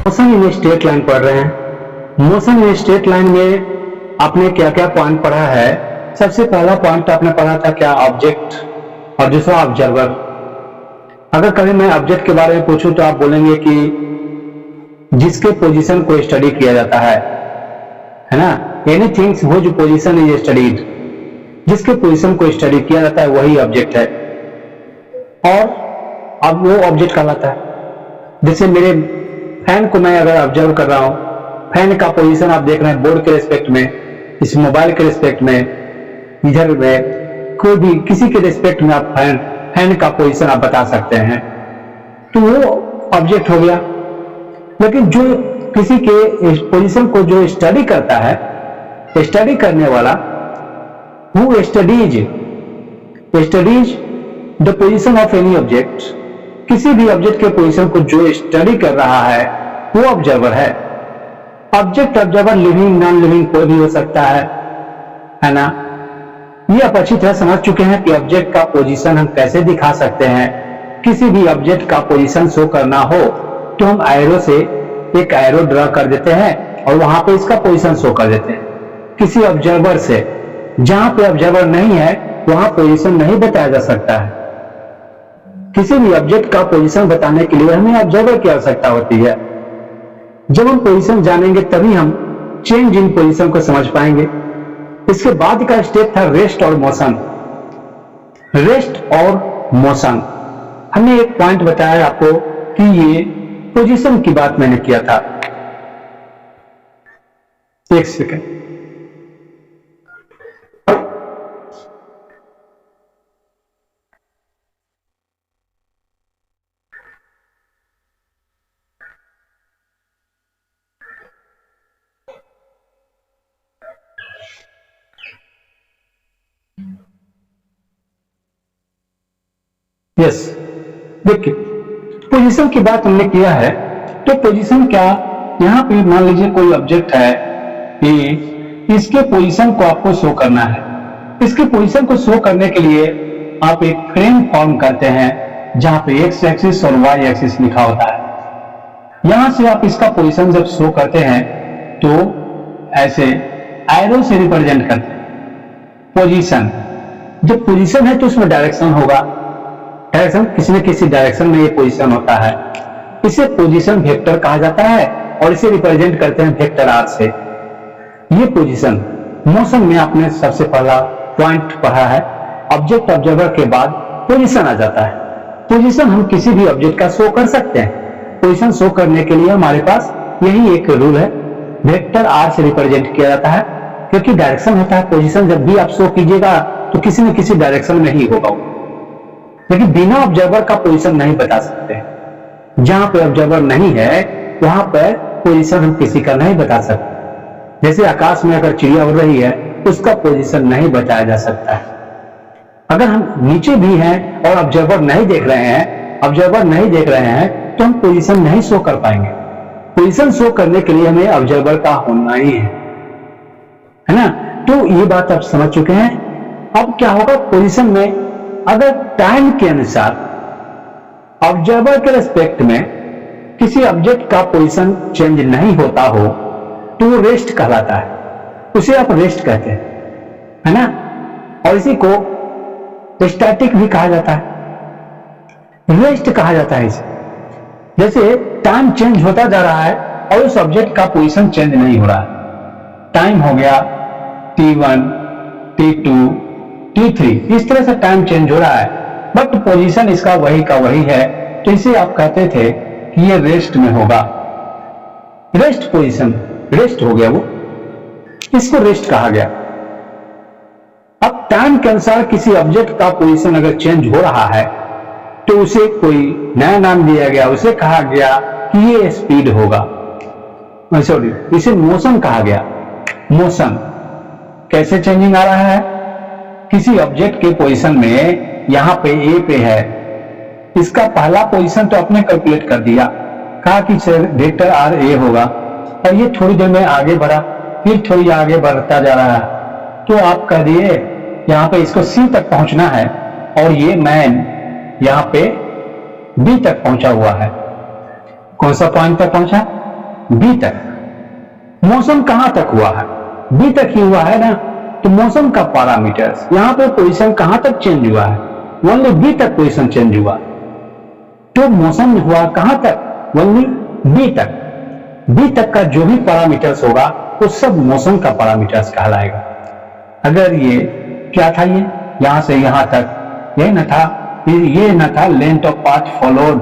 Motion in straight line पढ़ रहे हैं। मोशन इन स्ट्रेट लाइन में आपने क्या क्या पॉइंट पढ़ा है। सबसे पहला पॉइंट आपने पढ़ा था क्या, ऑब्जेक्ट, और दूसरा ऑब्जर्वर। अगर कभी मैं ऑब्जेक्ट के बारे में पूछूं तो आप बोलेंगे कि जिसके पोजीशन को स्टडी किया जाता है ना, एनीथिंग्स व्हिच पोजीशन इज स्टडीड, जिसके पोजीशन को स्टडी किया जाता है वही ऑब्जेक्ट है, और अब वो ऑब्जेक्ट कहलाता है। जैसे मेरे फैन को मैं अगर ऑब्जर्व कर रहा हूं, फैन का पोजीशन आप देख रहे हैं बोर्ड के रिस्पेक्ट में, इस मोबाइल के रिस्पेक्ट में, इधर में कोई भी किसी के रिस्पेक्ट में आप फैन का पोजीशन आप बता सकते हैं, तो वो ऑब्जेक्ट हो गया। लेकिन जो किसी के पोजीशन को जो स्टडी करता है, स्टडी करने वाला, who studies the position of any object, किसी भी ऑब्जेक्ट के पोजीशन को जो स्टडी कर रहा है वो ऑब्जर्वर है। Object observer living non living कोई भी हो सकता है ना। ये आप अच्छी तरह समझ चुके हैं कि ऑब्जेक्ट का पोजीशन हम कैसे दिखा सकते हैं। किसी भी ऑब्जेक्ट का पोजीशन शो करना हो तो हम एरो से एक एरो ड्रा कर देते हैं और वहां पे इसका पोजीशन शो कर देते हैं। किसी ऑब्जर्वर से, जहां पे ऑब्जर्वर नहीं है वहां पोजीशन नहीं बताया जा सकता है। किसी भी ऑब्जेक्ट का पोजीशन बताने के लिए हमें ऑब्जर्वर की आवश्यकता होती है। जब हम पोजीशन जानेंगे तभी हम चेंज इन पोजीशन को समझ पाएंगे। इसके बाद का स्टेप था रेस्ट और मोशन। रेस्ट और मोशन, हमने एक पॉइंट बताया आपको कि ये पोजीशन की बात मैंने किया था। एक सेकंड, यस, देखिए पोजीशन की बात हमने किया है। तो पोजीशन क्या, यहां पे मान लीजिए कोई ऑब्जेक्ट है ये, इसके पोजीशन को आपको शो करना है। इसके पोजीशन को शो करने के लिए आप एक फ्रेम फॉर्म करते हैं जहां पे एक्स एक्सिस और वाई एक्सिस लिखा होता है। यहां से आप इसका पोजीशन जब शो करते हैं तो ऐसे एरो से रिप्रेजेंट करते हैं पोजीशन। जब पोजीशन है तो उसमें डायरेक्शन होगा, डायरेक्शन किसी न किसी डायरेक्शन में ये पोजीशन होता है। इसे पोजीशन वेक्टर कहा जाता है और इसे रिप्रेजेंट करते हैं वेक्टर आर से। ये पोजीशन मोशन में आपने सबसे पहला पॉइंट पढ़ा है। ऑब्जेक्ट ऑब्जर्वर के बाद पोजीशन आ जाता है। पोजीशन हम किसी भी ऑब्जेक्ट का शो कर सकते हैं। पोजीशन शो करने के लिए हमारे पास यही एक रूल है, वेक्टर आर से रिप्रेजेंट किया जाता है, क्योंकि डायरेक्शन होता है। पोजीशन जब भी आप शो कीजिएगा तो किसी न किसी डायरेक्शन में ही होगा, लेकिन बिना ऑब्जर्वर का पोजीशन नहीं बता सकते। जहां पे ऑब्जर्वर नहीं है वहां पर पोजीशन हम किसी का नहीं बता सकते। जैसे आकाश में अगर चिड़िया उड़ रही है उसका पोजीशन नहीं बताया जा सकता है। अगर हम नीचे भी हैं और ऑब्जर्वर नहीं देख रहे हैं तो हम पोजीशन नहीं शो कर पाएंगे। पोजीशन शो करने के लिए हमें ऑब्जर्वर का होना ही है ना। तो ये बात आप समझ चुके हैं। अब क्या होगा पोजीशन में, अगर टाइम के अनुसार ऑब्जर्वर के रेस्पेक्ट में किसी ऑब्जेक्ट का पोजीशन चेंज नहीं होता हो तो वो रेस्ट कहलाता है। उसे आप रेस्ट कहते हैं, है ना। और इसी को स्टैटिक भी कहा जाता है, रेस्ट कहा जाता है इसे। जैसे टाइम चेंज होता जा रहा है और उस ऑब्जेक्ट का पोजीशन चेंज नहीं हो रहा है। टाइम हो गया t1, t2, t3, इस तरह से टाइम चेंज हो रहा है, बट पोजीशन इसका वही का वही है। तो इसे आप कहते थे कि ये रेस्ट में होगा। रेस्ट पोजीशन, रेस्ट हो गया वो, इसको रेस्ट कहा गया। अब टाइम के अनुसार किसी ऑब्जेक्ट का पोजीशन अगर चेंज हो रहा है तो उसे कोई नया नाम दिया गया, उसे कहा गया कि ये स्पीड होगा, सॉरी इसे मोशन कहा गया। मोशन कैसे चेंजिंग आ रहा है, किसी ऑब्जेक्ट के पोजीशन में यहां पे ए पे है, इसका पहला पोजीशन तो आपने कैलकुलेट कर दिया, कहा कि वेक्टर आर ए होगा, और ये थोड़ी देर में आगे बढ़ा, फिर थोड़ी आगे बढ़ता जा रहा है, तो आप कह दिए यहां पे इसको सी तक पहुंचना है और ये मैन यहां पे बी तक पहुंचा हुआ है। कौन सा पॉइंट तक पहुंचा, बी तक। मौसम कहां तक हुआ है? बी तक ही हुआ है ना, तो मौसम का पैरामीटर्स यहां पे पोजीशन कहां तक चेंज हुआ है? ओनली बी तक पोजीशन चेंज हुआ। तो मौसम हुआ कहां तक? ओनली बी तक। बी तक का जो भी पैरामीटर्स होगा वो सब मौसम का पैरामीटर्स कहलाएगा। अगर ये क्या था, ये यहां से यहां तक ये न था, ये न था length of path followed,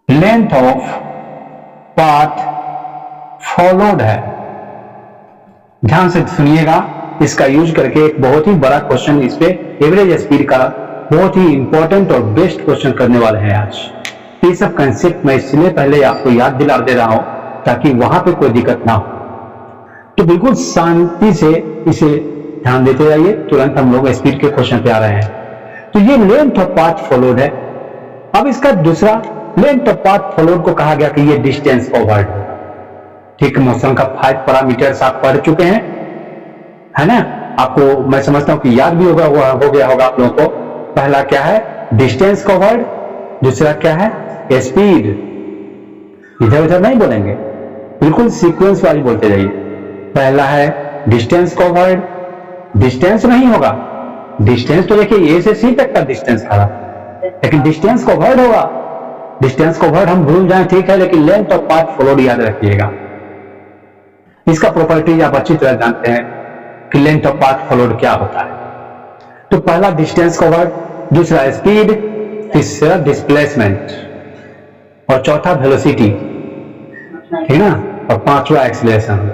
length of path followed है। ध्यान से सुनिएगा, इसका यूज करके एक बहुत ही बड़ा क्वेश्चन इस पे एवरेज स्पीड का बहुत ही इंपॉर्टेंट और बेस्ट क्वेश्चन करने वाले हैं आज। ये सब कंसेप्ट मैं इसलिए पहले आपको याद दिला दे रहा हूं ताकि वहां पे कोई दिक्कत ना हो। तो बिल्कुल शांति से इसे ध्यान देते जाइए, तुरंत हम लोग स्पीड के क्वेश्चन पे आ रहे हैं। तो ये लेंथ ऑफ पाथ फॉलोड है। अब इसका दूसरा लेंथ ऑफ पाथ फॉलोड को कहा गया कि ये डिस्टेंस कवर्ड होगा। ठीक, मौसम का 5 पैरामीटर्स आप पढ़ चुके हैं, है ना? आपको मैं समझता हूं कि याद भी हो गया होगा आप लोगों को। पहला क्या है? Distance covered. दूसरा क्या है? स्पीड। इधर उधर नहीं बोलेंगे, बिल्कुल सीक्वेंस वाली बोलते जाइए। पहला है डिस्टेंस कवर्ड, डिस्टेंस नहीं होगा, डिस्टेंस तो देखिए ए से सी तक का डिस्टेंस खड़ा, लेकिन डिस्टेंस कवर्ड होगा। डिस्टेंस कवर्ड हम भूल जाए ठीक है, लेकिन लेंथ ऑफ पाथ फॉलोड याद रखिएगा। इसका प्रॉपर्टीज आप अच्छी तरह जानते हैं कि लेंथ ऑफ पाथ फॉलोड क्या होता है। तो पहला डिस्टेंस कवर्ड, दूसरा स्पीड, तीसरा डिस्प्लेसमेंट और चौथा वेलोसिटी, ठीक ना, और पांचवा एक्सीलरेशन।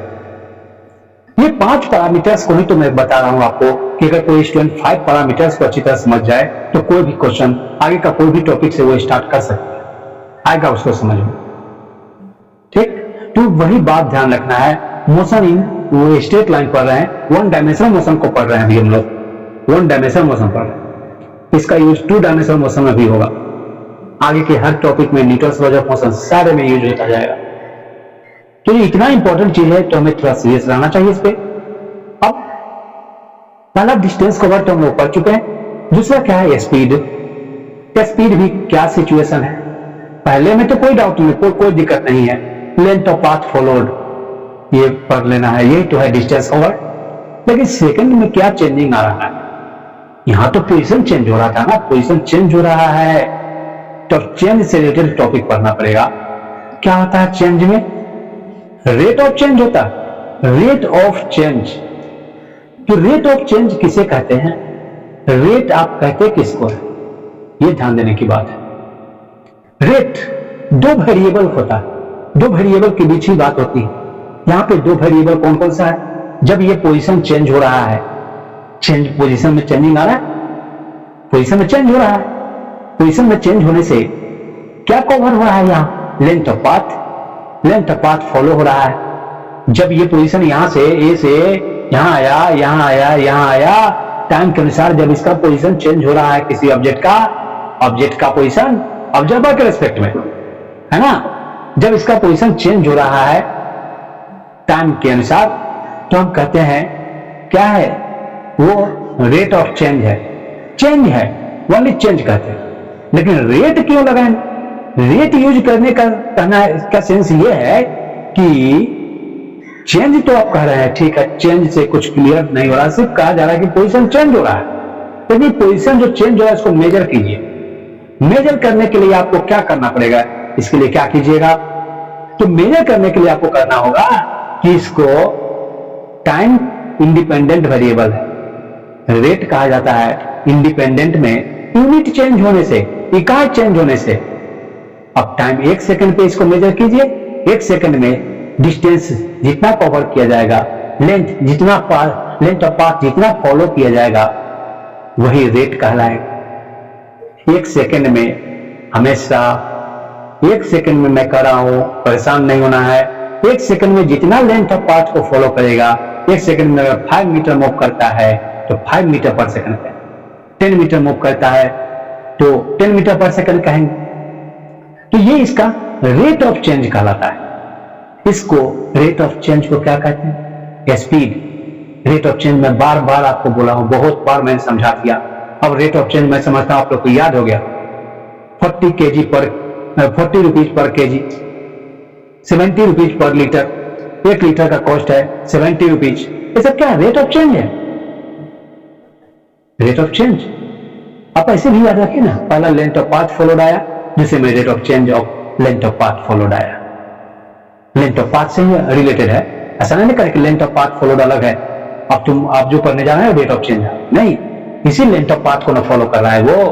ये 5 पैरामीटर्स को ही तो मैं बता रहा हूं आपको कि अगर कोई स्टूडेंट 5 पैरामीटर्स को अच्छी तरह समझ जाए तो कोई भी क्वेश्चन आगे का कोई भी टॉपिक से वो स्टार्ट कर सकता है, आएगा उसको समझ में। ठीक, तो वही बात ध्यान रखना है। मोशन इन वो स्ट्रेट लाइन पढ़ रहे हैं, 1 डायमेंशनल मोशन को पढ़ रहे हैं अभी हम लोग, 1 डायमेंशनल मोशन पढ़ रहे हैं। इसका यूज 2 डायमेंशनल मोशन में भी होगा। आगे के हर टॉपिक में न्यूटन्स लॉज ऑफ मोशन सारे में यूज होता जाएगा। तो ये इतना इंपॉर्टेंट चीज है तो हमें थोड़ा सीरियस रहना चाहिए इस पे। अब पहला डिस्टेंस कवर तो हम लोग पढ़ चुके हैं, दूसरा क्या है? स्पीड। स्पीड भी क्या सिचुएशन है? पहले में तो कोई डाउट नहीं, कोई दिक्कत नहीं है। लेंथ ऑफ पाथ फॉलोड ये पढ़ लेना है, यही तो है डिस्टेंस कवर। लेकिन सेकंड में क्या चेंजिंग आ रहा है? यहां तो पोजीशन चेंज हो रहा था ना, पोजीशन चेंज हो रहा है तो चेंज से रिलेटेड टॉपिक पढ़ना पड़ेगा। क्या होता है चेंज में? रेट ऑफ चेंज होता है, रेट ऑफ चेंज। तो रेट ऑफ चेंज किसे कहते हैं? रेट आप कहते किसको है? ये ध्यान देने की बात है। रेट 2 वेरिएबल होता है, 2 वेरिएबल के बीच ही बात होती है। यहां पे 2 वेरिएबल कौन कौन सा है? जब ये पोजीशन चेंज हो रहा है, चेंज पोजीशन में चेंजिंग आ रहा है, पोजीशन में चेंज हो रहा है, पोजीशन में चेंज होने से क्या कवर हो रहा है? यहां length of path, length of path follow हो रहा है। जब ये पोजीशन यहां से ए से यहां आया, यहां आया, यहां आया, टाइम के अनुसार जब इसका पोजीशन चेंज हो रहा है किसी ऑब्जेक्ट का पोजीशन ऑब्जर्वर के रेस्पेक्ट में, है ना, जब इसका पोजीशन चेंज हो रहा है टाइम के अनुसार तो हम कहते हैं क्या है? वो रेट ऑफ चेंज है। चेंज है, ओनली चेंज कहते हैं। लेकिन रेट क्यों लगाएं? रेट यूज करने का कहना का सेंस ये है कि चेंज तो आप कह रहे हैं, ठीक है, चेंज से कुछ क्लियर नहीं हो रहा, सिर्फ कहा जा रहा है कि पोजीशन चेंज हो रहा है। लेकिन पोजीशन जो चेंज हो रहा है उसको मेजर कीजिए। मेजर करने के लिए आपको क्या करना पड़ेगा? इसके लिए क्या कीजिएगा? तो मेजर करने के लिए आपको करना होगा कि इसको टाइम इंडिपेंडेंट वेरिएबल है, रेट कहा जाता है इंडिपेंडेंट में यूनिट चेंज होने से, इकाई चेंज होने से। अब टाइम 1 सेकंड पे इसको मेजर कीजिए, 1 सेकंड में डिस्टेंस जितना कवर किया जाएगा, लेंथ ऑफ पाथ जितना फॉलो किया जाएगा वही रेट कहलाएगा। 1 सेकंड में हमेशा, 1 सेकंड में मैं कह रहा हूं, परेशान नहीं होना है, 1 सेकंड में जितना लेंथ ऑफ पाथ को फॉलो करेगा, 1 सेकंड में अगर 5 मीटर मूव करता है तो 5 मीटर पर सेकंड कहेंगे, 10 मीटर मूव करता है तो 10 मीटर पर सेकंड कहेंगे। तो ये इसका रेट ऑफ चेंज कहलाता है। इसको रेट ऑफ चेंज को क्या कहते हैं? स्पीड। रेट ऑफ चेंज मैं बार बार आपको बोला हूं, बहुत बार मैंने समझा दिया। अब रेट ऑफ चेंज मैं समझता हूं आप लोग को याद हो गया। 40 kg पर 40 rupees per KG, 70 rupees per litre, 1 litre का कॉस्ट है 70 रुपीज। ये सब क्या है? रेट ऑफ चेंज है, रेट ऑफ चेंज। आप ऐसे भी याद रखिए ना, पहला लेंथ ऑफ पाथ फॉलोड आया, दूसरे में rate of change of length of path followed आया। लेंथ ऑफ पाथ से ही रिलेटेड है, ऐसा नहीं करें कि लेंथ ऑफ पाथ फॉलोड अलग है, अब आप जो करने जा रहे हैं रेट ऑफ चेंज है, नहीं, इसी लेंथ ऑफ पाथ को ना फॉलो कर रहा है, वो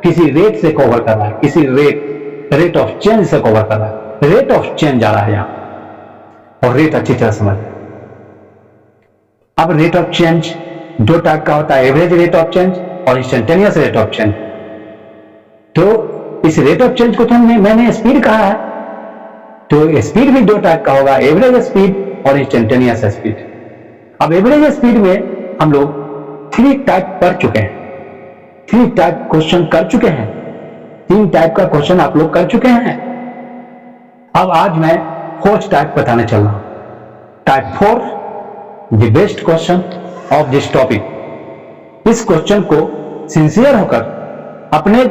किसी रेट से कवर कर रहा है, किसी रेट ऑफ चेंज से कवर कर रहा है, रेट ऑफ चेंज आ रहा है यहां, और रेट अच्छी तरह समझ। अब रेट ऑफ चेंज दो टाइप का होता है, एवरेज रेट ऑफ चेंज और इंस्टेंटेनियस रेट ऑफ चेंज। तो इस रेट ऑफ चेंज को तो मैंने स्पीड कहा है, तो स्पीड भी दो टाइप का होगा, एवरेज स्पीड और इंस्टेंटेनियस स्पीड। अब एवरेज स्पीड में हम लोग 3 टाइप कर चुके हैं, 3 टाइप क्वेश्चन कर चुके हैं, 3 टाइप का क्वेश्चन आप लोग कर चुके हैं। अब आज मैं 4th टाइप बताने चल रहा हूं, type 4, the best question of this topic. इस क्वेश्चन को सिंसियर होकर अपने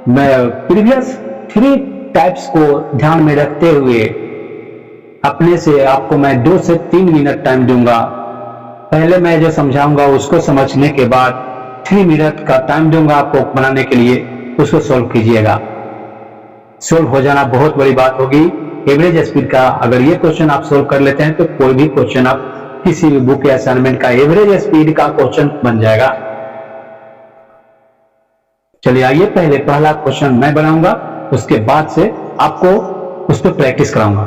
प्रीवियस 3 टाइप्स को ध्यान में रखते हुए अपने से आपको मैं 2 से 3 मिनट टाइम दूंगा। पहले मैं जो समझाऊंगा उसको समझने के बाद 3 मिनट का टाइम दूंगा आपको बनाने के लिए, उसको सोल्व कीजिएगा। सोल्व हो जाना बहुत बड़ी बात होगी। एवरेज स्पीड का अगर ये क्वेश्चन आप सोल्व कर लेते हैं तो कोई भी क्वेश्चन आप किसी भी बुक या असाइनमेंट का एवरेज स्पीड का क्वेश्चन बन जाएगा। चलिए आइए, पहले पहला क्वेश्चन मैं बनाऊंगा, उसके बाद से आपको उस पर प्रैक्टिस कराऊंगा,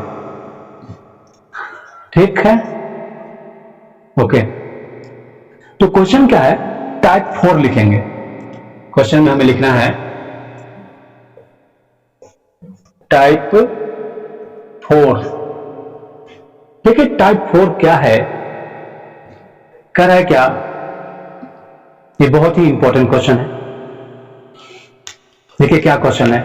ठीक है? ओके, तो क्वेश्चन क्या है? टाइप 4 लिखेंगे। क्वेश्चन में हमें लिखना है टाइप 4। देखिए टाइप 4 क्या है, कह रहा है क्या, ये बहुत ही इंपॉर्टेंट क्वेश्चन है। देखिए क्या क्वेश्चन है,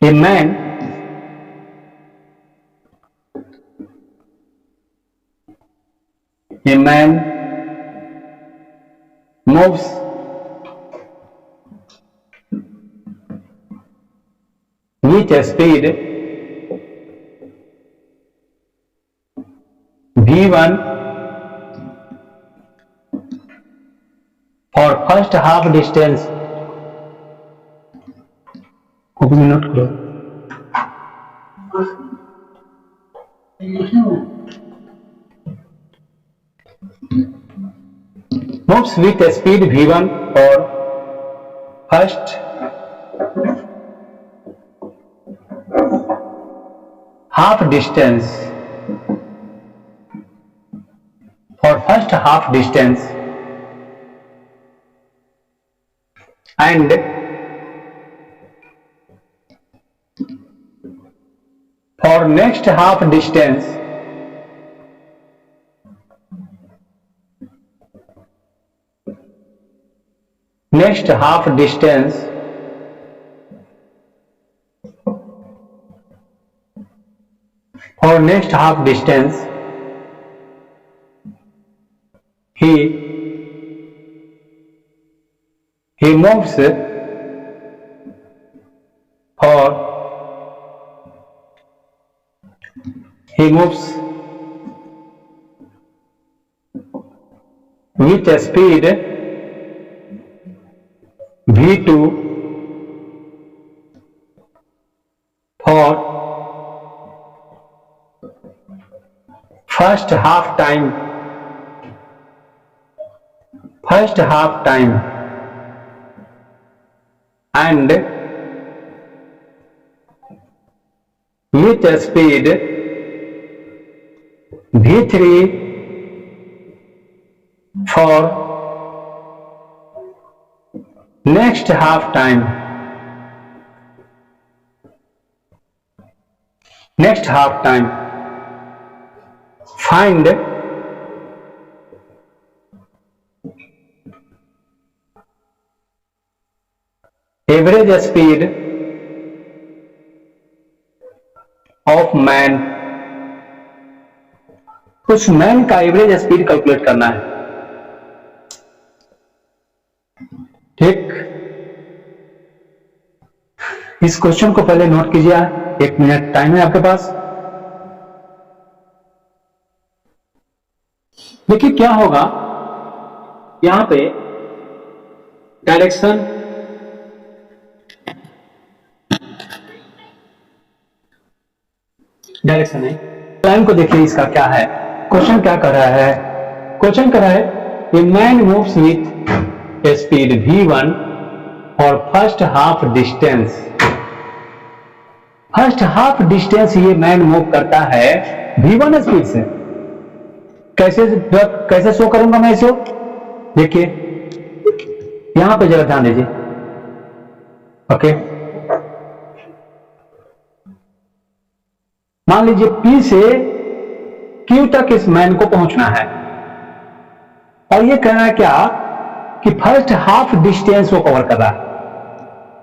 a man moves with a speed v1 for first half distance। Copy में नोट करो। moves with a speed v1 for first half distance and for next half distance he moves with a speed v2 for first half time and with a speed v3 for next half time। Find average speed of man। उस man का average speed calculate करना है, ठीक? इस question को पहले note कीजिए, 1 minute time है आपके पास। देखिए क्या होगा, यहां पे डायरेक्शन है, टाइम को देखिए इसका क्या है। क्वेश्चन क्या कर रहा है, क्वेश्चन कर रहा है a man moves with speed v1 और first half distance. First half distance ये मैन मूव करता है v1 स्पीड से। कैसे शो करूंगा मैं इसे, देखिए यहां पे जरा ध्यान दीजिए। ओके, मान लीजिए P से Q तक इस मैन को पहुंचना है, और ये कहना है क्या कि फर्स्ट हाफ डिस्टेंस वो कवर कर रहा है।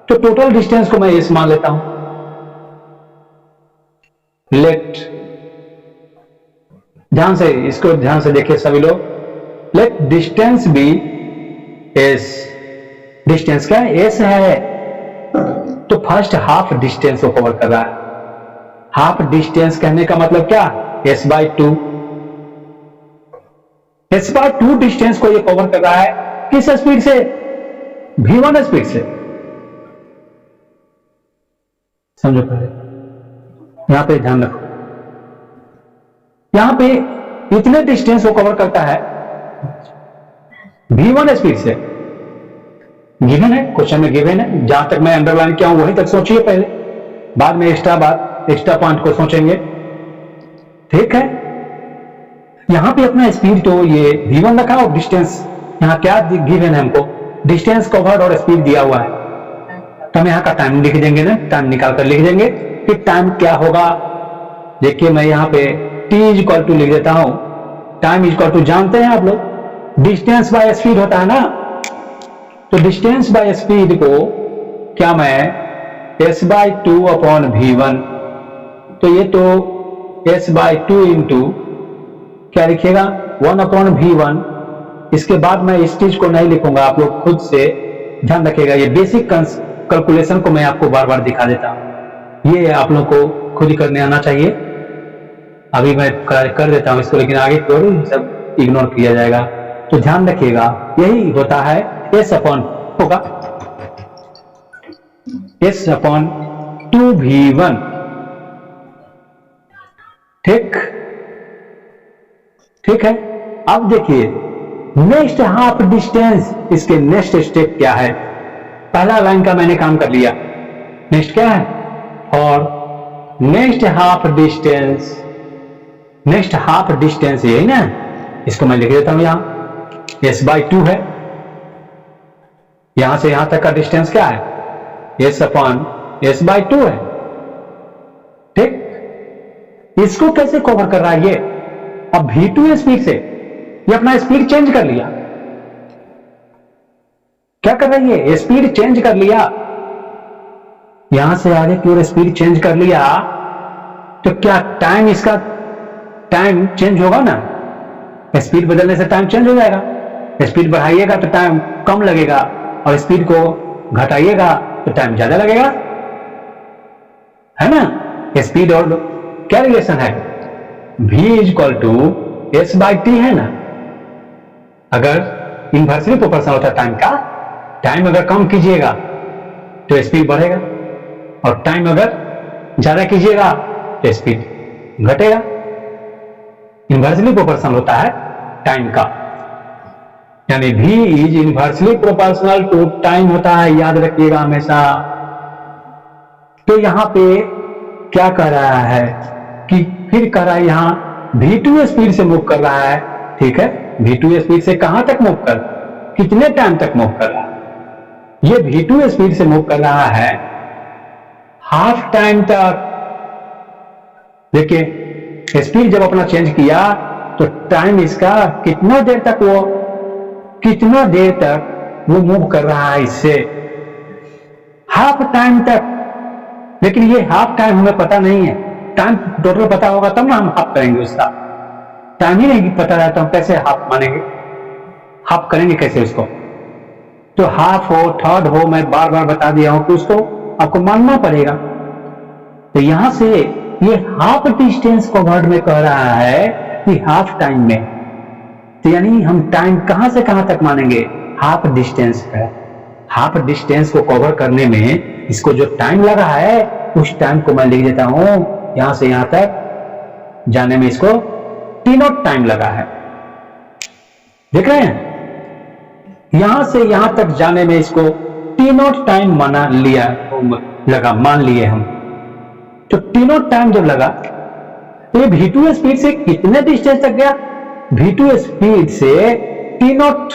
तो टोटल डिस्टेंस को मैं इस मान लेता हूं। लेट, ध्यान से इसको ध्यान से देखिए सभी लोग। Let distance be S. Distance क्या है, एस है। तो फर्स्ट हाफ डिस्टेंस वो कवर कर रहा है। हाफ डिस्टेंस कहने का मतलब क्या, s/2। s/2 डिस्टेंस को ये कवर कर रहा है किस स्पीड से, v1 स्पीड से। समझो पहले, यहां पे ध्यान रखो। यहां पे इतने डिस्टेंस वो कवर करता है v1 स्पीड से। गिवन है, क्वेश्चन में गिवन है। जहां तक मैं अंडरलाइन किया हूं वहीं तक सोचिए पहले, बाद में एक्स्ट्रा पॉइंट को सोचेंगे, ठीक है। यहां पे अपना स्पीड तो ये v1 रखा और डिस्टेंस यहां क्या गिवन है हमको, डिस्टेंस कवर्ड और स्पीड दिया हुआ है। तो हम यहां का टाइम लिख देंगे ना, टाइम निकाल कर लिख देंगे कि टाइम क्या होगा। देखिए मैं यहां पे t इक्वल टू लिख देता हूं। टाइम इक्वल टू जानते हैं आप लोग, डिस्टेंस बाय स्पीड होता है ना। तो डिस्टेंस बाय स्पीड को क्या मैं s/2 अपॉन v1, तो ये तो s/2 इंटू क्या लिखिएगा 1 अपॉन v1। इसके बाद मैं इस चीज को नहीं लिखूंगा, आप लोग खुद से ध्यान रखिएगा। ये बेसिक कैलकुलेशन को मैं आपको बार बार दिखा देता हूं, ये आप लोग को खुद ही करने आना चाहिए। अभी मैं कर देता हूं इसको, लेकिन आगे की ओर सब इग्नोर किया जाएगा। तो ध्यान रखिएगा, यही होता है s अपॉन होगा s अपॉन 2v1, ठीक है। अब देखिए नेक्स्ट हाफ डिस्टेंस, इसके नेक्स्ट स्टेप क्या है। पहला लाइन का मैंने काम कर लिया, नेक्स्ट क्या है, और next half distance, next half distance यही ना, इसको मैं लिख देता हूं यहां s/2 है। यहां से यहां तक का डिस्टेंस क्या है, s अपॉन s/2 है, ठीक। इसको कैसे कवर कर रहा है ये, अब v2 स्पीड से ये अपना स्पीड चेंज कर लिया। क्या कर रही है, स्पीड चेंज कर लिया, यहां से आगे की ओर स्पीड चेंज कर लिया। तो क्या टाइम, इसका टाइम चेंज होगा ना, स्पीड बदलने से टाइम चेंज हो जाएगा। स्पीड बढ़ाइएगा तो टाइम कम लगेगा, और स्पीड को घटाइएगा तो टाइम ज्यादा लगेगा, है ना। स्पीड और क्या रिलेशन है, v इक्वल टू s/t है ना। अगर इनवर्सली प्रोपोर्शनल होता है टाइम का, टाइम अगर कम कीजिएगा तो स्पीड बढ़ेगा, और टाइम अगर ज्यादा कीजिएगा तो स्पीड घटेगा। इनवर्सली प्रोपोर्शनल होता है टाइम का, यानी v is inversely proportional to time होता है, याद रखिएगा हमेशा। तो यहां पे क्या कह रहा है कि फिर कह रहा है यहां v2 स्पीड से मूव कर रहा है, ठीक है। v2 स्पीड से कहां तक मूव कर, कितने टाइम तक मूव कर रहा है, ये v2 स्पीड से मूव कर रहा है हाफ टाइम तक। देखिए स्पीड जब अपना चेंज किया तो टाइम इसका कितना देर तक वो मूव कर रहा है, इससे हाफ टाइम तक। लेकिन ये हाफ टाइम हमें पता नहीं है, टाइम टोटल पता होगा तब ना हम हाफ करेंगे। उसका टाइम ही नहीं पता है तो हम कैसे हाफ मानेंगे, हाफ करेंगे कैसे उसको। तो हाफ हो थर्ड हो, मैं बार बार बता दिया हूं कि उसको आपको मानना पड़ेगा। तो यहां से ये हाफ डिस्टेंस कवर्ड में कह रहा है कि हाफ टाइम में, तो यानी हम टाइम कहां से कहां तक मानेंगे, हाफ डिस्टेंस है। हाफ डिस्टेंस को कवर करने में इसको जो टाइम लगा है उस टाइम को मैं लिख देता हूं, यहां से यहां तक जाने में इसको टी नॉट टाइम लगा है। देख रहे हैं, यहां से यहां तक जाने में इसको टी नॉट टाइम माना लिया लगा, मान लिए हम। तो टी नॉट टाइम जब लगा तो ये V2 स्पीड से कितने डिस्टेंस तक गया, V2 स्पीड से टी नॉट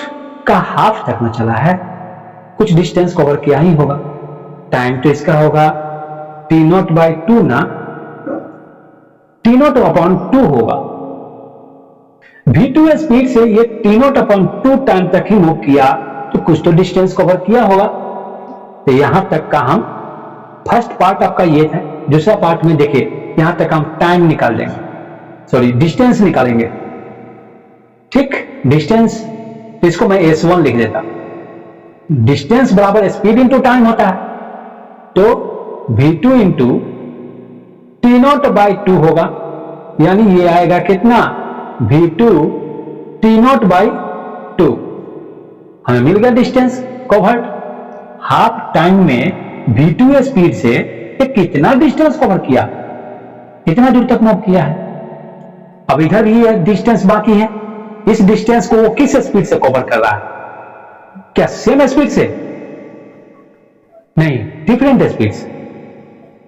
का हाफ तक में चला है, कुछ डिस्टेंस कवर किया ही होगा। टाइम तो इसका होगा टी नॉट बाई 2 ना, टी नॉट अपॉन 2 होगा। V2 स्पीड से ये टी नॉट अपॉन 2 टाइम तक ही मूव किया, तो कुछ तो डिस्टेंस कवर किया होगा। तो यहां तक का हम फर्स्ट पार्ट आपका ये था। दूसरा पार्ट में देखिए, यहां तक हम टाइम निकाल देंगे, सॉरी डिस्टेंस निकालेंगे। ठीक, डिस्टेंस, इसको मैं S1 लिख देता। डिस्टेंस बराबर स्पीड इंटू टाइम होता है, तो V2 into T not by 2 होगा, यानी ये आएगा कितना, V2 टी नॉट बाई 2। हमें मिल गया डिस्टेंस कवर्ड। हाफ टाइम में V2 स्पीड से कितना डिस्टेंस कवर किया, कितना दूर तक मूव किया है। अब इधर भी डिस्टेंस बाकी है, इस डिस्टेंस को वो किस स्पीड से कवर कर रहा है, क्या सेम स्पीड से, नहीं डिफरेंट स्पीड से।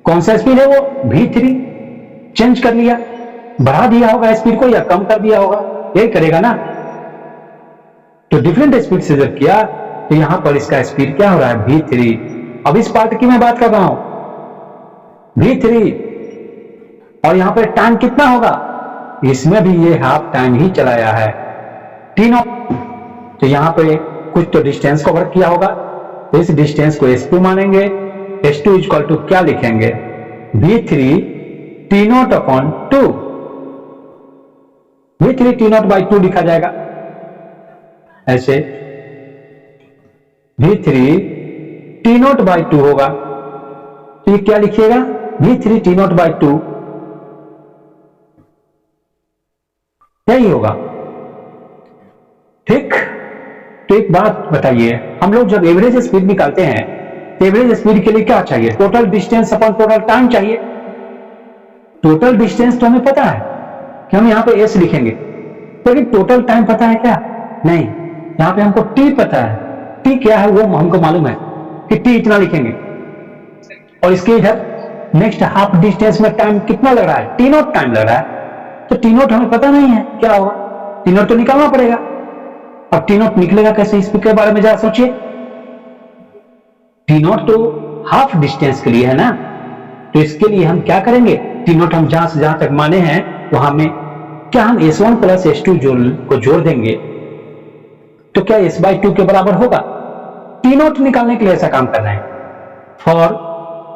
कौन सा स्पीड है वो, V3। चेंज कर लिया, बढ़ा दिया होगा स्पीड को या कम कर दिया होगा, यही करेगा ना। तो डिफरेंट स्पीड से जब किया तो यहां पर इसका स्पीड क्या हो रहा है, V3। अब इस पार्ट की मैं बात कर रहा हूं, V3, और यहां पर टाइम कितना होगा, इसमें भी ये हाफ टाइम ही चलाया है, टी नॉट। तो यहां पे कुछ तो डिस्टेंस कवर किया होगा, तो इस डिस्टेंस को S2 मानेंगे। S2 इक्वल टू क्या लिखेंगे, V3 T not upon 2। V3 T not by 2 लिखा जाएगा ऐसे, V3 टी नॉट बाई 2 होगा। तो ये क्या लिखिएगा, V3 टी नॉट बाई 2, यही होगा। ठीक, तो एक बात बताइए, हम लोग जब एवरेज स्पीड निकालते हैं तो एवरेज स्पीड के लिए क्या चाहिए, total distance upon total time चाहिए। टोटल डिस्टेंस तो हमें पता है कि हम यहां पे S लिखेंगे, लेकिन टोटल टाइम पता है क्या, नहीं। यहां पे हमको T पता है, T क्या है वो हमको मालूम है कि T इतना लिखेंगे, और इसके इधर नेक्स्ट हाफ डिस्टेंस में टाइम कितना लग रहा है, टी नॉट टाइम लग रहा है। तो टी नॉट हमें पता नहीं है क्या होगा, टी नॉट तो निकालना पड़ेगा। अब टी नॉट निकलेगा कैसे, इसके बारे में जरा सोचिए। टी नॉट तो हाफ डिस्टेंस के लिए है ना, तो इसके लिए हम क्या करेंगे, टी नॉट हम जहां से जहां तक माने हैं वहां में क्या हम S1 प्लस S2 को जोड़ देंगे, तो क्या S बाई 2 के बराबर होगा। टी नॉट निकालने के लिए ऐसा काम करना है। फॉर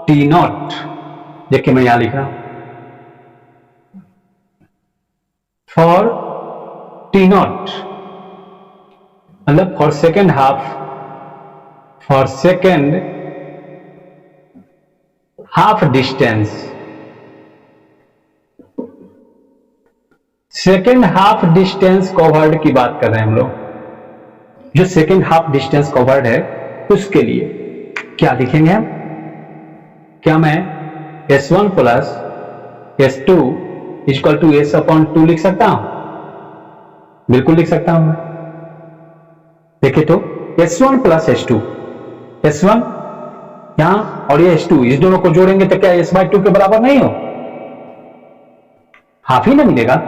टी नॉट, देखिए मैं यहां लिख रहा हूं, फॉर टी नॉट मतलब for second half, for second half distance, second half distance covered की बात कर रहे हैं हम लोग। जो सेकेंड हाफ डिस्टेंस कवर्ड है उसके लिए क्या लिखेंगे हम, क्या मैं S1 plus S2 equal to S upon 2 लिख सकता हूं, बिल्कुल लिख सकता हूं। देखिए तो S1 प्लस S2, S1 यहां और ये S2, इस दोनों को जोड़ेंगे तो क्या S बाई 2 के बराबर नहीं हो, हाफ ही ना मिलेगा।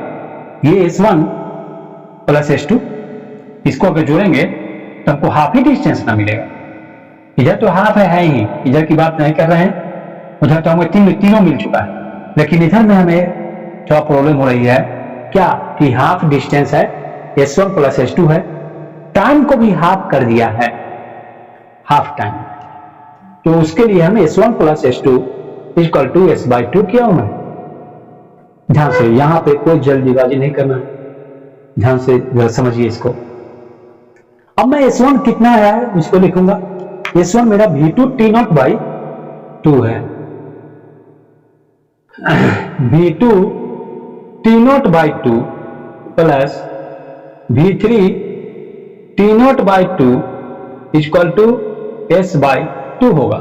ये S1 प्लस S2, इसको अगर जोड़ेंगे तो हमको हाफ ही डिस्टेंस ना मिलेगा। इधर तो हाफ है ही, इधर की बात नहीं कर रहे हैं, उधर तो हमें तीनों मिल चुका है, लेकिन इधर में हमें थोड़ा प्रॉब्लम हो रही है क्या कि हाफ डिस्टेंस है, S1 प्लस S2 है, टाइम को भी हाफ कर दिया है, हाफ टाइम। तो उसके लिए हम S1 plus S2 equal to S by 2 किया हूं मैं। ध्यान से, यहां पे कोई जल्दीबाजी नहीं करना, ध्यान से जरा समझिए इसको। अब मैं S1 कितना है उसको लिखूंगा, S1 मेरा V2 टी नॉट बाई 2 है, V2 T0 by 2 plus V3 T0 by 2 equal to S by 2 होगा।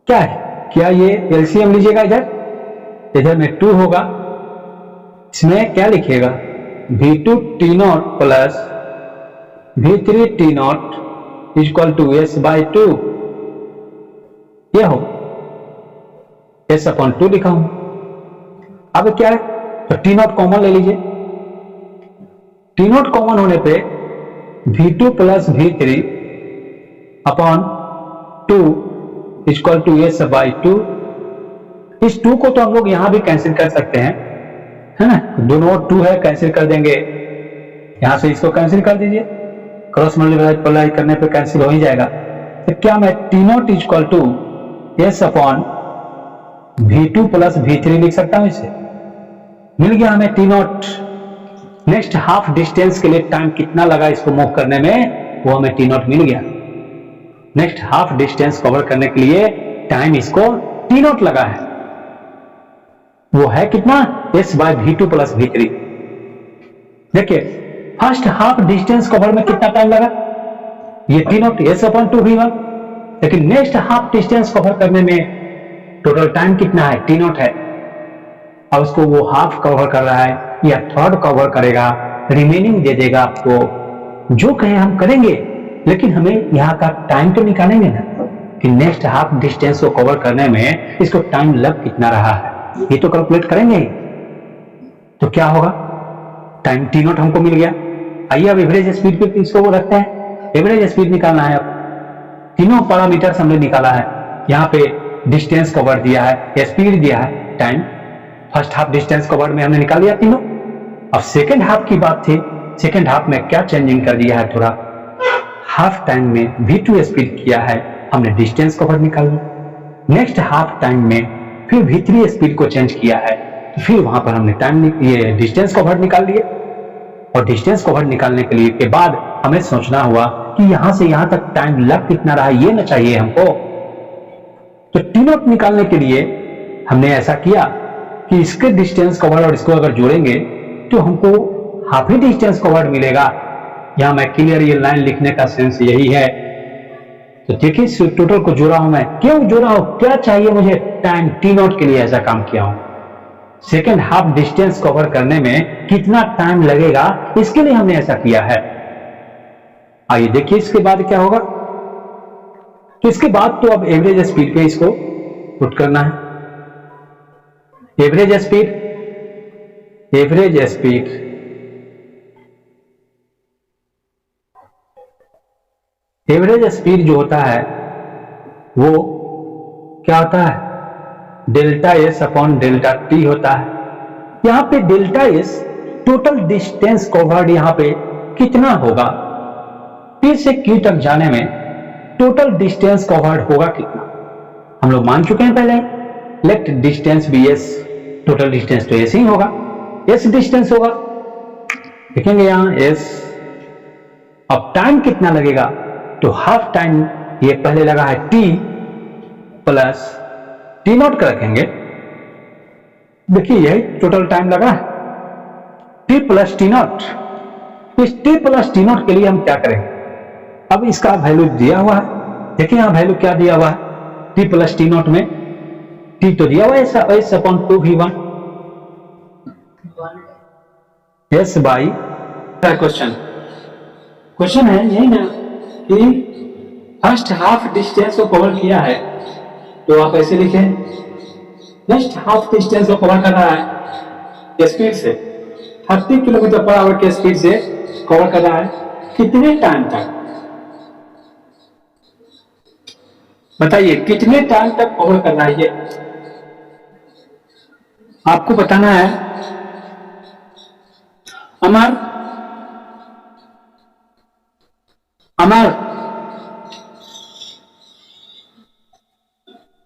क्या है, क्या ये एलसीएम लीजिएगा, इधर में 2 होगा, इसमें क्या लिखिएगा, V2 T0 plus V3 T0 equal to S by 2, ये हो S अपॉन 2 लिखा हूं। अब क्या है, तो T0 कॉमन ले लीजिए, T0 कॉमन होने पे V2 plus V3 upon 2 equal to S by 2। इस 2 को तो हम लोग यहां भी कैंसिल कर सकते हैं, है ना, दोनों 2 है, कैंसिल कर देंगे, यहां से इसको कैंसिल कर दीजिए, क्रॉस मल्टीप्लाई करने पे कैंसिल हो ही जाएगा। तो क्या मैं T0 equal to S upon V2 plus V3 लिख सकता हूं, इसे मिल गया हमें T0। नेक्स्ट हाफ डिस्टेंस के लिए टाइम कितना लगा इसको मूव करने में, वो हमें T0 मिल गया। नेक्स्ट हाफ डिस्टेंस कवर करने के लिए टाइम इसको T0 लगा है, वो है कितना, S bye V2 plus V3। देखिए फर्स्ट हाफ डिस्टेंस कवर में कितना टाइम लगा, ये T0 S अपॉन 2 V1, लेकिन नेक्स्ट हाफ डिस्टेंस कवर करने में टोटल टाइम कितना है, T0 है। अब उसको वो हाफ कवर कर रहा है या थर्ड कवर करेगा, रिमेनिंग दे देगा आपको, जो कहे हम करेंगे, लेकिन हमें यहाँ का टाइम तो निकालेंगे ना कि नेक्स्ट हाफ डिस्टेंस को कवर करने में इसको टाइम लग कितना रहा है, ये तो कैलकुलेट करेंगे। तो क्या होगा, टाइम T0 हमको मिल गया। आइए अब एवरेज स्पीड पे इसको वो रखते हैं, एवरेज स्पीड निकालना है। अब तीनों पैरामीटर हमने निकाला है, यहाँ पे डिस्टेंस कवर दिया है, स्पीड दिया है, time. First half distance cover में हमने निकाल लिया तीनों। अब सेकेंड हाफ की बात थी, सेकेंड हाफ में क्या चेंजिंग कर दिया है, थोड़ा हाफ टाइम में V2 स्पीड किया है, हमने डिस्टेंस कवर निकाल लिया। नेक्स्ट हाफ टाइम में फिर V3 स्पीड को चेंज किया है, तो फिर वहां पर हमने टाइम ये डिस्टेंस कवर निकाल लिए। और डिस्टेंस कवर निकालने के लिए के बाद हमें सोचना हुआ कि यहां से यहां तक टाइम लग कितना रहा, ये ना चाहिए हमको। तो T0 निकालने के लिए हमने ऐसा किया कि इसके डिस्टेंस कवर और इसको अगर जोड़ेंगे तो हमको हाफ ही डिस्टेंस कवर्ड मिलेगा। यहां मैं क्लियर ये लाइन लिखने का सेंस यही है। तो देखिए टोटल को जोड़ा हूं मैं, क्यों जोड़ा हूं, क्या चाहिए मुझे, टाइम T0 के लिए ऐसा काम किया हूं। सेकेंड हाफ डिस्टेंस कवर करने में कितना टाइम लगेगा, इसके लिए हमने ऐसा किया है। आइए देखिए इसके बाद क्या होगा। तो इसके बाद तो अब एवरेज स्पीड पे इसको पुट करना है। Average speed, average speed average speed जो होता है वो क्या होता है, delta S upon delta T होता है। यहां पे delta S total distance covered यहां पे कितना होगा, P से Q तक जाने में टोटल डिस्टेंस कवर्ड होगा कितना, हम लोग मान चुके हैं पहले। लेट डिस्टेंस भी S, टोटल डिस्टेंस तो S ही होगा, S डिस्टेंस होगा, देखेंगे यहां S। अब टाइम कितना लगेगा, तो हाफ टाइम ये पहले लगा है T प्लस T0 का रखेंगे। देखिए यही टोटल टाइम लगा है, T प्लस T0। इस T प्लस T0 के लिए हम क्या करेंगे, अब इसका वैल्यू दिया हुआ है, देखिए यहां वैल्यू क्या दिया हुआ है, T प्लस T0 में T तो दिया हुआ है S upon 2 V1, S by question है यही ना कि फर्स्ट हाफ डिस्टेंस को कवर किया है, तो आप ऐसे लिखें, नेक्स्ट हाफ डिस्टेंस को कवर कर रहा है स्पीड से 30 किलोमीटर पर आवर के स्पीड से कवर कर रहा है, कितने टाइम तक, बताइए कितने टाइम तक कवर करना है, ये आपको बताना है। Amar Amar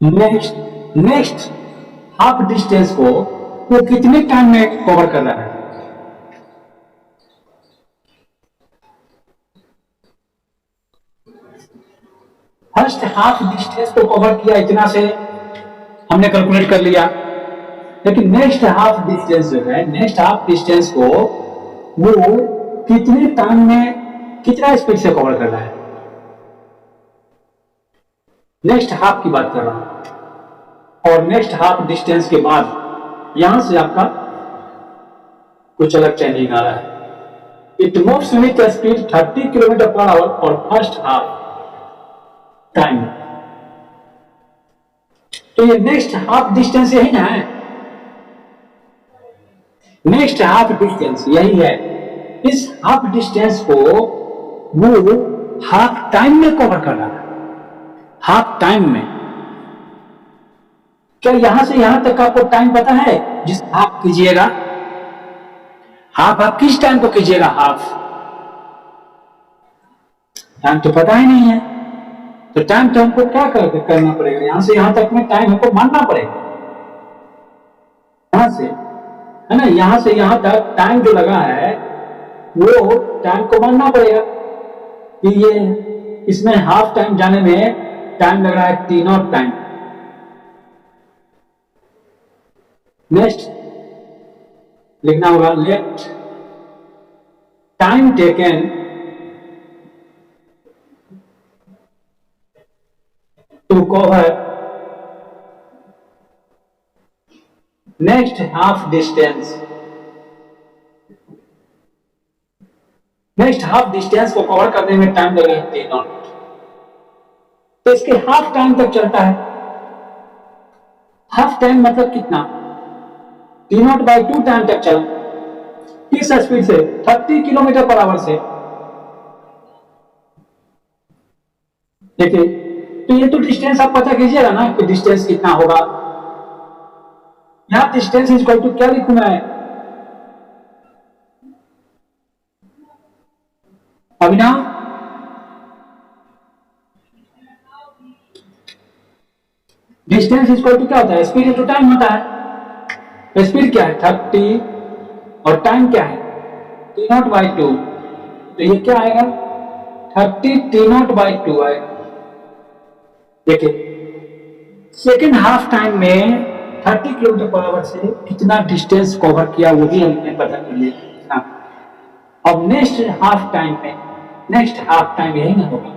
next half distance को वो कितने टाइम में कवर कर रहा है, फर्स्ट हाफ डिस्टेंस को कवर किया, इतना से हमने कैलकुलेट कर लिया, लेकिन नेक्स्ट हाफ डिस्टेंस जो है, नेक्स्ट हाफ डिस्टेंस को वो कितने टाइम में कितना स्पीड से कवर करना है, नेक्स्ट हाफ की बात कर रहा हूं। और नेक्स्ट हाफ डिस्टेंस के बाद यहां से आपका कुछ अलग चेंजिंग आ रहा है। It moves with speed 30 kilometre per hour for first half time. तो ये नेक्स्ट हाफ डिस्टेंस यही ना है, नेक्स्ट हाफ डिस्टेंस यही है। इस हाफ डिस्टेंस को वो हाफ टाइम में कवर कर रहा है, हाफ टाइम में। क्या यहां से यहां तक आपको टाइम पता है? जिस हाफ कीजिएगा, हाफ आप किस टाइम को कीजिएगा? हाफ टाइम तो पता ही नहीं है, तो टाइम तो हमको क्या करना पड़ेगा? यहां से यहां तक में टाइम हमको मानना पड़ेगा, यहां से, है ना, यहां से यहां तक टाइम जो लगा है वो टाइम को मानना पड़ेगा कि ये इसमें हाफ टाइम जाने में टाइम लग रहा है T0 टाइम। नेक्स्ट लिखना होगा let time taken to cover next half distance. Next half distance को कवर करने में टाइम लगेगा T0, तो इसके हाफ टाइम तक चलता है। हाफ टाइम मतलब कितना? T0/2 टाइम तक चला, किस स्पीड से? 30 किलोमीटर पर आवर से। देखिए, तो ये तो डिस्टेंस आप पता कीजिएगा ना कि डिस्टेंस कितना होगा। यहां डिस्टेंस इक्वल टू क्या लिखूंगा है अभिनव? डिस्टेंस इक्वल टू क्या होता है? स्पीड इंटू टाइम होता है। स्पीड क्या है? 30 और टाइम क्या है? T0/2। तो ये क्या आएगा? 30 T0/2 आएगा। देखिए, सेकेंड हाफ टाइम में 30 किलोमीटर पर आवर से कितना डिस्टेंस कवर किया वो भी हमने पता कर लिया। अब नेक्स्ट हाफ टाइम में, नेक्स्ट हाफ टाइम यही ना होगा,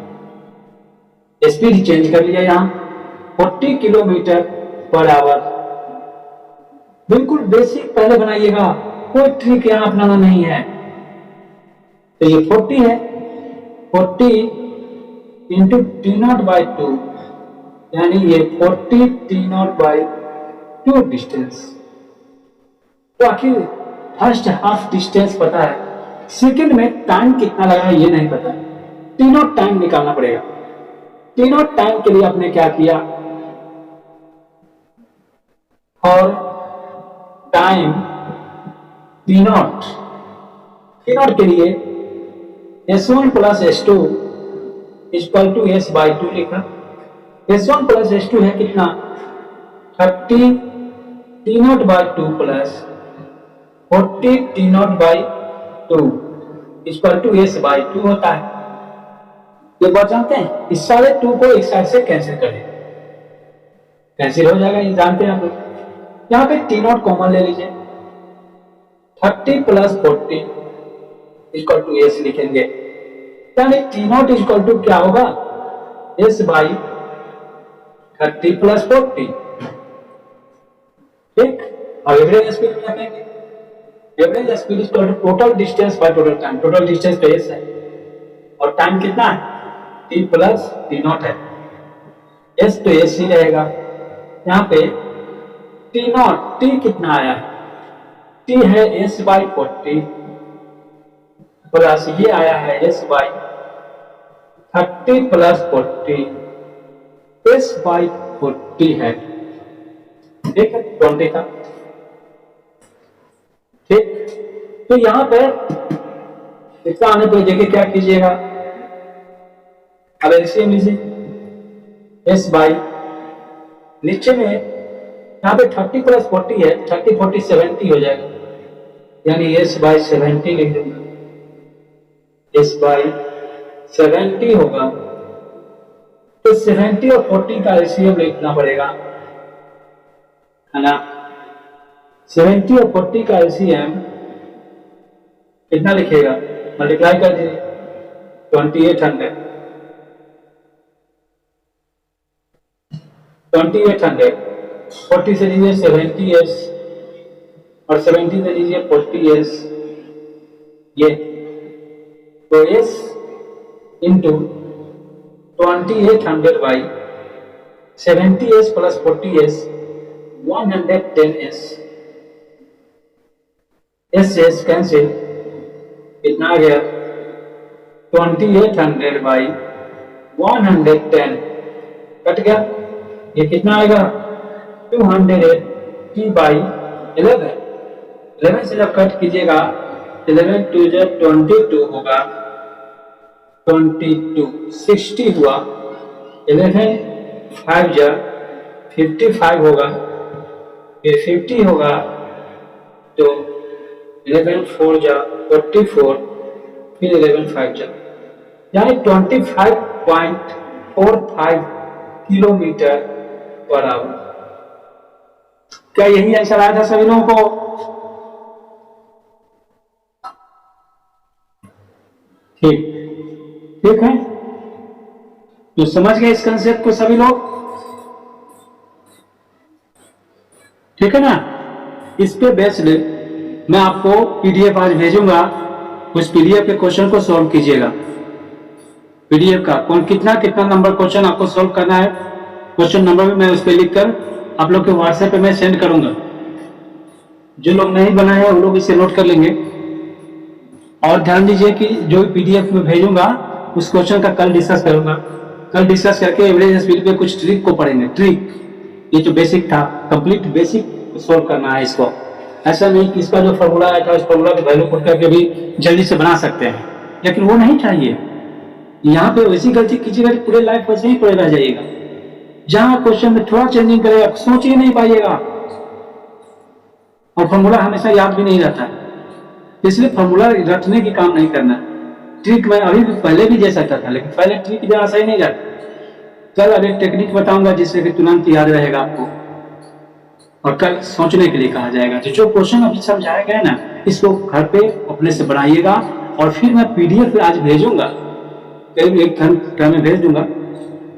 स्पीड चेंज कर लिया, यहां 40 किलोमीटर पर आवर। बिल्कुल बेसिक पहले बनाइएगा, कोई ट्रिक यहां अपनाना नहीं है। तो ये 40 है, 40 इंटू T0/2, यानी ये 40 T0/2 डिस्टेंस। तो आखिर फर्स्ट हाफ डिस्टेंस पता है, सेकंड में टाइम कितना लगा है ये नहीं पता है। T0 टाइम निकालना पड़ेगा। T0 टाइम के लिए आपने क्या किया? और टाइम T0 के लिए S1 plus S2 equal to S/2 लिखा। S1 प्लस S2 है कितना? 30 T0/2 plus 40 T0/2 equal to S/2 होता है। ये बात जानते हैं? इस सारे 2 को एक साइड से कैंसिल कर दें, कैंसिल हो जाएगा, ये जानते हैं आप लोग। यहाँ पे T0 कॉमन ले लीजिए, 30 प्लस 40 इक्वल टू S लिखेंगे, यानी T0 इक्वल टू क्या होगा? S/30 plus 40। ठीक, और एवरेज स्पीड में रखेंगे, average speed equal to total distance by total time. Total distance तो S है और टाइम कितना है? T प्लस T0 है, S तो S ही रहेगा। यहाँ पे T0 T कितना आया? T है S/40 प्लस ये आया है S/30 प्लस 40, S/40 है, ठीक है, 20 का। ठीक, तो यहां पे इसका आने पर देखिए क्या कीजिएगा। अब एलसीएम लीजिए, S बाई नीचे में यहाँ पे 30 प्लस 40 है, 30 40 70 हो जाएगा, यानी S/70 लिख दूंगा, S/70 होगा। तो 70 और 40 का एलसीएम लिखना पड़ेगा, है ना। 70 और 40 का एलसीएम कितना लिखेगा, मल्टीप्लाई कर दीजिए 2800, 2800 40 से लीजिए 70s और 70 से लीजिए 40s, ये तो s into 2800 by 70s plus 40s 110s, s cancel, कितना आ गया 2800 बाई 110 कट गया, ये कितना आएगा 280 बाई 11 से जब कट कीजिएगा 11 2 जब 22 होगा, 22 60 हुआ, 11 5 जब 55 होगा, फिर 50 होगा, तो 11 4 जा 44, फिर 11 5 जा, यानी 25.45 किलोमीटर पर आवर। क्या यही आंसर आया था सभी लोगों को? ठीक है, तो समझ गए इस कंसेप्ट को सभी लोग? ठीक है ना। इस पे बेस्ड मैं आपको पीडीएफ आज भेजूंगा, उस पीडीएफ के क्वेश्चन को सॉल्व कीजिएगा। पीडीएफ का कौन कितना नंबर क्वेश्चन आपको सॉल्व करना है, क्वेश्चन नंबर भी मैं उस पर लिखकर आप लोग के व्हाट्सएप पे मैं सेंड करूंगा। जो लोग नहीं बनाए हैं वो लोग इसे नोट कर लेंगे। और ध्यान दीजिए कि जो पीडीएफ में भेजूंगा उस क्वेश्चन का कल डिस्कस करूंगा। कल डिस्कस करके एवरेज स्पीड पे कुछ ट्रिक को पढ़ेंगे। ट्रिक, ये जो बेसिक था, कंप्लीट बेसिक सॉल्व करना है इसको। ऐसा नहीं कि इसका जो फॉर्मूला आया था उस फॉर्मूला की वैल्यू पुट करके भी जल्दी से बना सकते हैं, लेकिन वो नहीं चाहिए। यहाँ पे वैसी गलती कीजिएगा कि पूरे लाइफ वैसे ही पड़े रह जाइएगा। जहां क्वेश्चन में थोड़ा चेंजिंग करेगा सोच ही नहीं पाइएगा, और फॉर्मूला हमेशा याद भी नहीं रहता है, इसलिए फॉर्मूला रटने की काम नहीं करना। ट्रिक मैं अभी भी पहले भी दे सकता था, लेकिन पहले ट्रिक जरा सही नहीं रहता। कल अब एक टेक्निक बताऊंगा जिससे कि तुरंत याद रहेगा आपको, और कल सोचने के लिए कहा जाएगा। तो जो क्वेश्चन अभी समझाया गया ना, इसको घर पे अपने से बनाइएगा, और फिर मैं पीडीएफ आज भेजूंगा, करीब 1 घंटा में भेज दूंगा,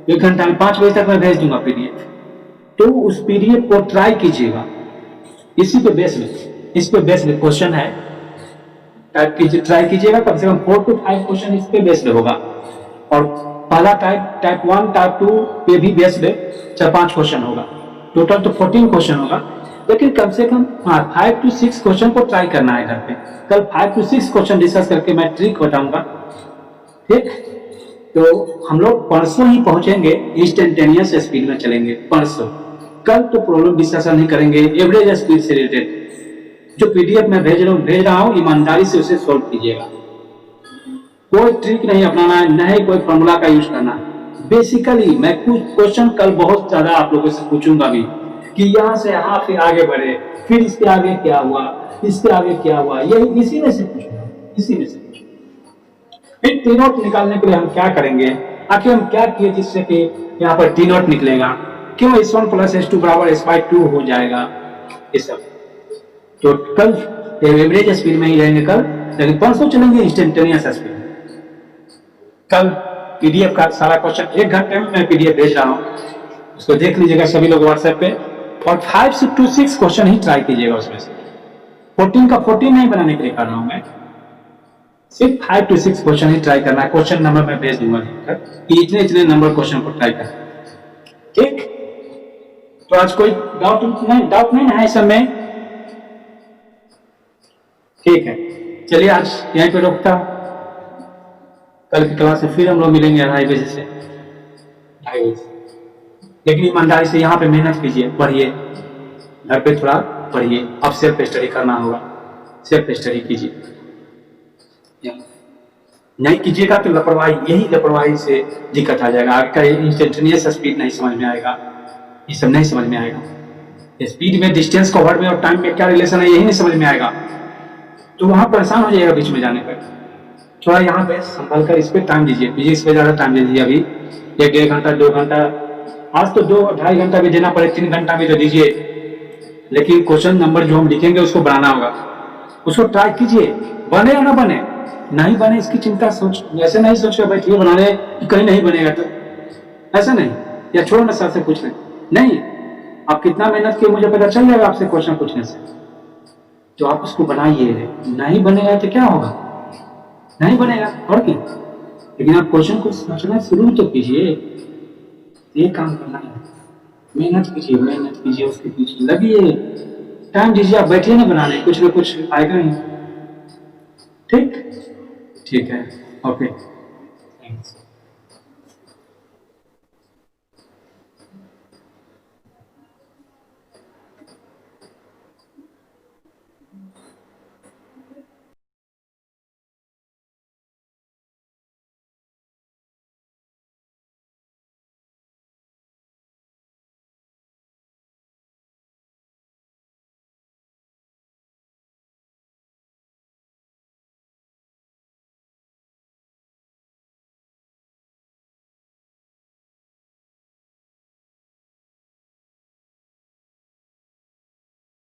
1 घंटा में 5 बजे तक मैं भेज दूंगा पीडीएफ। तो उस पीडीएफ को ट्राई कीजिएगा, इसी पे बेस में, इस पे बेस में क्वेश्चन है, टाइप कीजिए, ट्राई कीजिएगा। कम से कम 4 to 5 क्वेश्चन इस पे बेस्ड होगा, और पहला टाइप 1 टाइप 2 पे भी बेस्ड 4-5 क्वेश्चन होगा। टोटल तो 14 क्वेश्चन होगा, लेकिन कम से कम 5 to 6 क्वेश्चन को ट्राई करना है घर पे। कल 5 to 6 क्वेश्चन डिस्कस करके मैं ट्रिक बताऊंगा। ठीक, तो हम लोग परसों ही पहुंचेंगे, इंस्टेंटेनियस स्पीड में चलेंगे परसों। कल तो प्रॉब्लम डिस्कशन नहीं करेंगे, एवरेज स्पीड से रिलेटेड जो पीडीएफ में भेज रहा हूं, ईमानदारी से उसे सॉल्व कीजिएगा। कोई ट्रिक नहीं अपनाना है, न ही कोई फॉर्मूला का यूज करना है। बेसिकली मैं कुछ क्वेश्चन कल बहुत ज्यादा आप लोगों से पूछूंगा भी, कि यहाँ से यहाँ फिर आगे बढ़े, फिर इसके आगे क्या हुआ, इसके आगे क्या हुआ, यही इसी में से पूछूंगा, इसी में से। फिर टी नोट निकालने के लिए हम क्या करेंगे, आखिर हम क्या किए जिससे कि यहाँ पर टी नोट निकलेगा, क्यों S1 + S2 = S/2 हो जाएगा, ये सब। तो कल एवरेज स्पीड में ही रहेंगे कल, लेकिन परसों चलेंगे इंस्टेंटेनियस स्पीड। कल पीडीएफ का सारा क्वेश्चन 1 घंटे में मैं पीडीएफ भेज रहा हूँ, उसको देख लीजिएगा सभी लोग व्हाट्सएप पे, और 5 to 6 क्वेश्चन ही ट्राई कीजिएगा उसमें से। 14 का 14 नहीं बनाने के लिए कर रहा हूँ मैं, सिर्फ 5 to 6 क्वेश्चन ही ट्राई करना है। क्वेश्चन नंबर मैं भेज दूंगा कि इतने नंबर क्वेश्चन को ट्राई करना। ठीक, तो आज कोई डाउट नहीं है इस समय? ठीक है, चलिए आज यहीं पे रोकता। कल की क्लास से फिर हम लोग मिलेंगे 2:30 बजे से 2:30 बजे। लेकिन ईमानदारी से यहाँ पे मेहनत कीजिए, पढ़िए, घर पे थोड़ा पढ़िए। अब सेल्फ स्टडी करना होगा, सेल्फ स्टडी कीजिए। नहीं कीजिएगा तो लापरवाही, यही लापरवाही से दिक्कत आ जाएगा। आपका इंस्टेंटेनियस स्पीड नहीं समझ में आएगा, ये सब नहीं समझ में आएगा। स्पीड में, डिस्टेंस कवर्ड में और टाइम में क्या रिलेशन है, यही नहीं समझ में आएगा, तो वहां परेशान हो जाएगा बीच में जाने पर। थोड़ा यहाँ पे संभल कर इस पे टाइम दीजिए, फिजिक्स पे ज़्यादा टाइम दे दीजिए अभी, 1-1.5 घंटा 2 घंटा, आज तो 2-2.5 घंटा भी देना पड़े 3 घंटा भी तो दीजिए, लेकिन क्वेश्चन नंबर जो हम लिखेंगे उसको बनाना होगा, उसको ट्राई कीजिए, बने या ना बने, नहीं बने इसकी चिंता सोच, ऐसे नहीं सोच कर बैठिए बनाने कहीं नहीं बनेगा तो, ऐसा नहीं, या छोड़ो ना सर से पूछ लें, नहीं, आप कितना मेहनत किए मुझे पता चल जाएगा आपसे क्वेश्चन पूछने से, तो आप उसको बनाइए, नहीं बनेगा तो क्या होगा, नहीं बनेगा और क्या, लेकिन आप क्वेश्चन को सोचना शुरू तो कीजिए, ये काम करना है, मेहनत कीजिए उसके पीछे लगिए, टाइम दीजिए, आप बैठिए ना बनाने, कुछ ना कुछ आएगा ही, ठीक, ठीक है, ओके।